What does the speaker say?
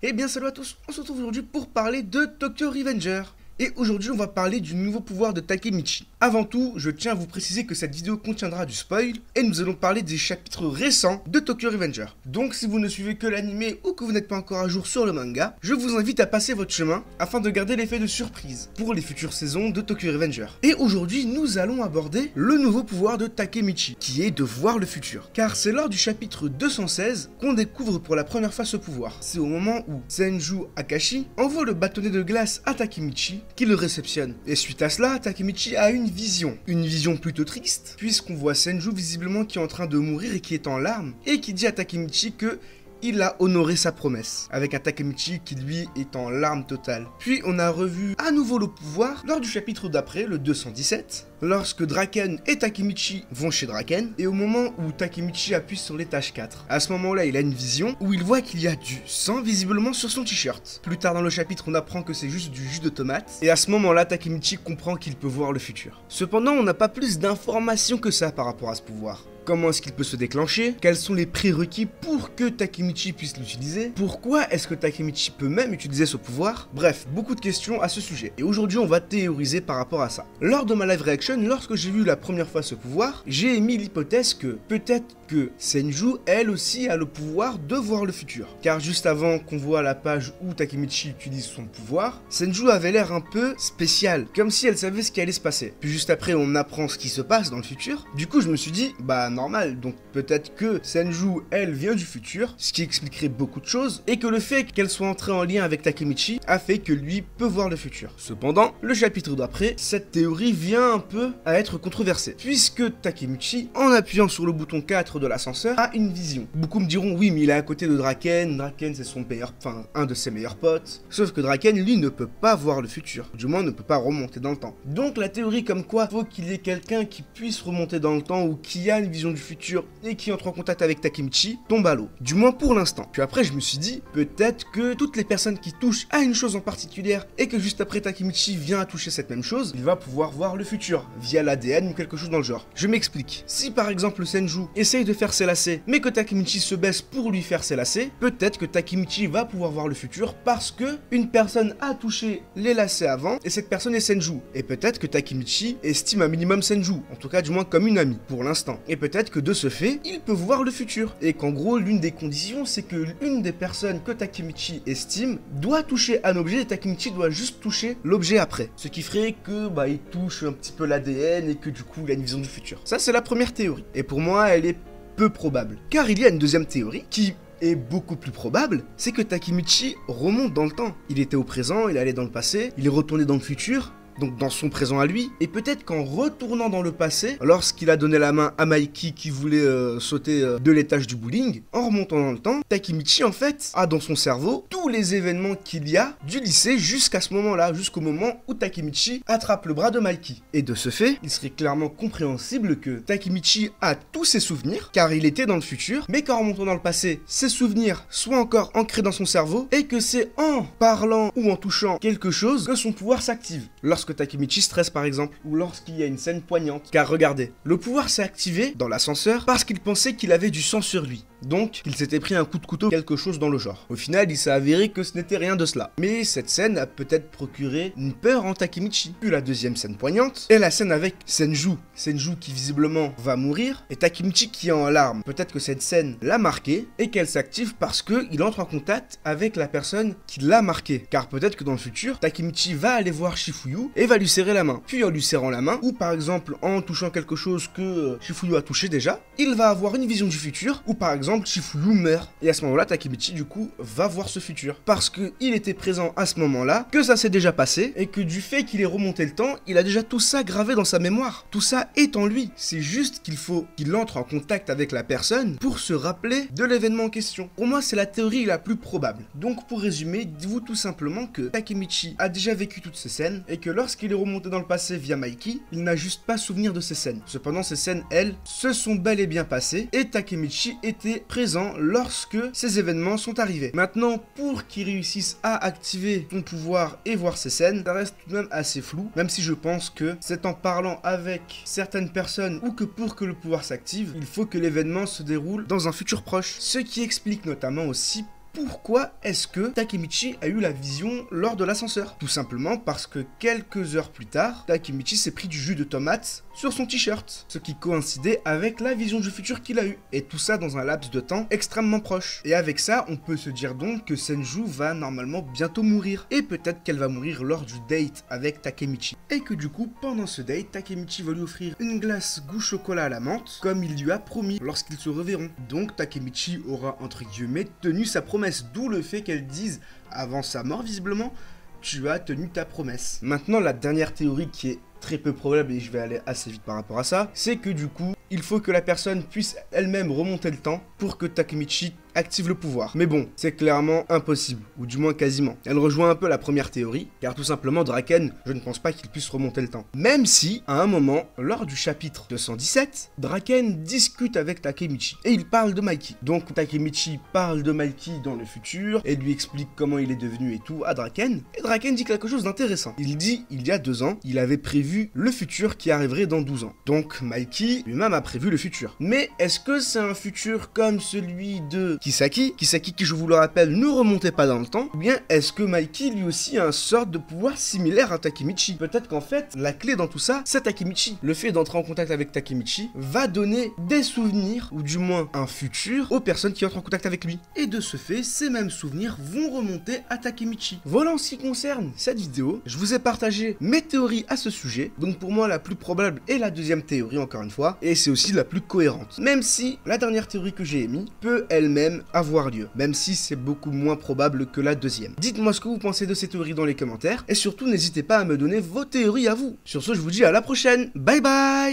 Eh bien salut à tous, on se retrouve aujourd'hui pour parler de Tokyo Revenger. Et aujourd'hui on va parler du nouveau pouvoir de Takemichi. Avant tout, je tiens à vous préciser que cette vidéo contiendra du spoil et nous allons parler des chapitres récents de Tokyo Revenger. Donc si vous ne suivez que l'anime ou que vous n'êtes pas encore à jour sur le manga, je vous invite à passer votre chemin afin de garder l'effet de surprise pour les futures saisons de Tokyo Revenger. Et aujourd'hui nous allons aborder le nouveau pouvoir de Takemichi, qui est de voir le futur. Car c'est lors du chapitre 216 qu'on découvre pour la première fois ce pouvoir. C'est au moment où Senju Akashi envoie le bâtonnet de glace à Takemichi qui le réceptionne. Et suite à cela, Takemichi a une vision plutôt triste, puisqu'on voit Senju visiblement qui est en train de mourir et qui est en larmes, et qui dit à Takemichi que il a honoré sa promesse, avec un Takemichi qui lui est en larmes totales. Puis on a revu à nouveau le pouvoir lors du chapitre d'après, le 217, lorsque Draken et Takemichi vont chez Draken, et au moment où Takemichi appuie sur l'étage 4. À ce moment-là, il a une vision où il voit qu'il y a du sang visiblement sur son t-shirt. Plus tard dans le chapitre, on apprend que c'est juste du jus de tomate, et à ce moment-là, Takemichi comprend qu'il peut voir le futur. Cependant, on n'a pas plus d'informations que ça par rapport à ce pouvoir. Comment est-ce qu'il peut se déclencher? Quels sont les prérequis pour que Takemichi puisse l'utiliser? Pourquoi est-ce que Takemichi peut même utiliser ce pouvoir? Bref, beaucoup de questions à ce sujet. Et aujourd'hui, on va théoriser par rapport à ça. Lors de ma live reaction, lorsque j'ai vu la première fois ce pouvoir, j'ai émis l'hypothèse que peut-être que Senju, elle aussi, a le pouvoir de voir le futur. Car juste avant qu'on voit la page où Takemichi utilise son pouvoir, Senju avait l'air un peu spécial, comme si elle savait ce qui allait se passer. Puis juste après, on apprend ce qui se passe dans le futur. Du coup, je me suis dit, bah normal, donc peut-être que Senju, elle, vient du futur, ce qui expliquerait beaucoup de choses, et que le fait qu'elle soit entrée en lien avec Takemichi a fait que lui peut voir le futur. Cependant, le chapitre d'après, cette théorie vient un peu à être controversée, puisque Takemichi, en appuyant sur le bouton 4 de l'ascenseur, a une vision. Beaucoup me diront, oui, mais il est à côté de Draken, Draken c'est son meilleur, enfin, un de ses meilleurs potes, sauf que Draken, lui, ne peut pas voir le futur, du moins ne peut pas remonter dans le temps. Donc la théorie comme quoi, faut qu'il y ait quelqu'un qui puisse remonter dans le temps, ou qui a une vision du futur et qui entre en contact avec Takemichi tombe à l'eau, du moins pour l'instant. Puis après je me suis dit, peut-être que toutes les personnes qui touchent à une chose en particulier et que juste après Takemichi vient à toucher cette même chose, il va pouvoir voir le futur via l'ADN ou quelque chose dans le genre. Je m'explique. Si par exemple Senju essaye de faire ses lacets mais que Takemichi se baisse pour lui faire ses lacets, peut-être que Takemichi va pouvoir voir le futur parce que une personne a touché les lacets avant et cette personne est Senju. Et peut-être que Takemichi estime un minimum Senju, en tout cas du moins comme une amie pour l'instant. Et peut-être que de ce fait, il peut voir le futur. Et qu'en gros, l'une des conditions, c'est que l'une des personnes que Takemichi estime doit toucher un objet et Takemichi doit juste toucher l'objet après. Ce qui ferait que, bah, il touche un petit peu l'ADN et que du coup, il a une vision du futur. Ça, c'est la première théorie. Et pour moi, elle est peu probable. Car il y a une deuxième théorie qui est beaucoup plus probable, c'est que Takemichi remonte dans le temps. Il était au présent, il allait dans le passé, il est retourné dans le futur, donc dans son présent à lui, et peut-être qu'en retournant dans le passé, lorsqu'il a donné la main à Mikey qui voulait sauter de l'étage du bowling, en remontant dans le temps, Takemichi en fait a dans son cerveau tous les événements qu'il y a du lycée jusqu'à ce moment-là, jusqu'au moment où Takemichi attrape le bras de Mikey. Et de ce fait, il serait clairement compréhensible que Takemichi a tous ses souvenirs, car il était dans le futur, mais qu'en remontant dans le passé, ses souvenirs soient encore ancrés dans son cerveau, et que c'est en parlant ou en touchant quelque chose que son pouvoir s'active. Lorsque Takemichi stresse par exemple, ou lorsqu'il y a une scène poignante. Car regardez, le pouvoir s'est activé dans l'ascenseur parce qu'il pensait qu'il avait du sang sur lui. Donc, qu'il s'était pris un coup de couteau, quelque chose dans le genre. Au final, il s'est avéré que ce n'était rien de cela. Mais cette scène a peut-être procuré une peur en Takemichi. Puis la deuxième scène poignante est la scène avec Senju. Senju qui visiblement va mourir et Takemichi qui est en larmes. Peut-être que cette scène l'a marqué et qu'elle s'active parce qu'il entre en contact avec la personne qui l'a marqué. Car peut-être que dans le futur, Takemichi va aller voir Shifuyu et va lui serrer la main. Puis en lui serrant la main, ou par exemple en touchant quelque chose que Shifuyu a touché déjà, il va avoir une vision du futur, ou par exemple Shifuyu meurt. Et à ce moment-là, Takemichi du coup va voir ce futur. Parce qu'il était présent à ce moment-là, que ça s'est déjà passé, et que du fait qu'il ait remonté le temps, il a déjà tout ça gravé dans sa mémoire. Tout ça est en lui. C'est juste qu'il faut qu'il entre en contact avec la personne pour se rappeler de l'événement en question. Pour moi, c'est la théorie la plus probable. Donc pour résumer, dites-vous tout simplement que Takemichi a déjà vécu toutes ces scènes, et que lorsqu'il est remonté dans le passé via Mikey, il n'a juste pas souvenir de ces scènes. Cependant, ces scènes, elles, se sont bel et bien passées, et Takemichi était présent lorsque ces événements sont arrivés. Maintenant, pour qu'il réussisse à activer son pouvoir et voir ces scènes, ça reste tout de même assez flou, même si je pense que c'est en parlant avec certaines personnes ou que pour que le pouvoir s'active, il faut que l'événement se déroule dans un futur proche. Ce qui explique notamment aussi pourquoi est-ce que Takemichi a eu la vision lors de l'ascenseur? Tout simplement parce que quelques heures plus tard, Takemichi s'est pris du jus de tomate sur son t-shirt, ce qui coïncidait avec la vision du futur qu'il a eu, et tout ça dans un laps de temps extrêmement proche. Et avec ça, on peut se dire donc que Senju va normalement bientôt mourir, et peut-être qu'elle va mourir lors du date avec Takemichi. Et que du coup, pendant ce date, Takemichi va lui offrir une glace goût chocolat à la menthe, comme il lui a promis lorsqu'ils se reverront. Donc Takemichi aura entre guillemets tenu sa promesse, d'où le fait qu'elle dise, avant sa mort visiblement, tu as tenu ta promesse. Maintenant, la dernière théorie qui est très peu probable, et je vais aller assez vite par rapport à ça, c'est que du coup, il faut que la personne puisse elle-même remonter le temps pour que Takemichi active le pouvoir. Mais bon, c'est clairement impossible, ou du moins quasiment. Elle rejoint un peu la première théorie, car tout simplement Draken, je ne pense pas qu'il puisse remonter le temps. Même si, à un moment, lors du chapitre 217, Draken discute avec Takemichi, et il parle de Mikey. Donc Takemichi parle de Mikey dans le futur, et lui explique comment il est devenu et tout à Draken, et Draken dit quelque chose d'intéressant. Il dit, il y a 2 ans, il avait prévu le futur qui arriverait dans 12 ans. Donc Mikey lui-même a prévu le futur. Mais est-ce que c'est un futur comme celui de Kisaki qui, je vous le rappelle, ne remontait pas dans le temps? Ou bien est-ce que Mikey lui aussi a un sort de pouvoir similaire à Takemichi? Peut-être qu'en fait, la clé dans tout ça, c'est Takemichi. Le fait d'entrer en contact avec Takemichi va donner des souvenirs, ou du moins un futur, aux personnes qui entrent en contact avec lui. Et de ce fait, ces mêmes souvenirs vont remonter à Takemichi. Voilà en ce qui concerne cette vidéo. Je vous ai partagé mes théories à ce sujet. Donc pour moi, la plus probable est la deuxième théorie, encore une fois. Et c'est aussi la plus cohérente. Même si la dernière théorie que j'ai émise peut elle-même avoir lieu. Même si c'est beaucoup moins probable que la deuxième. Dites-moi ce que vous pensez de ces théories dans les commentaires. Et surtout, n'hésitez pas à me donner vos théories à vous. Sur ce, je vous dis à la prochaine. Bye bye!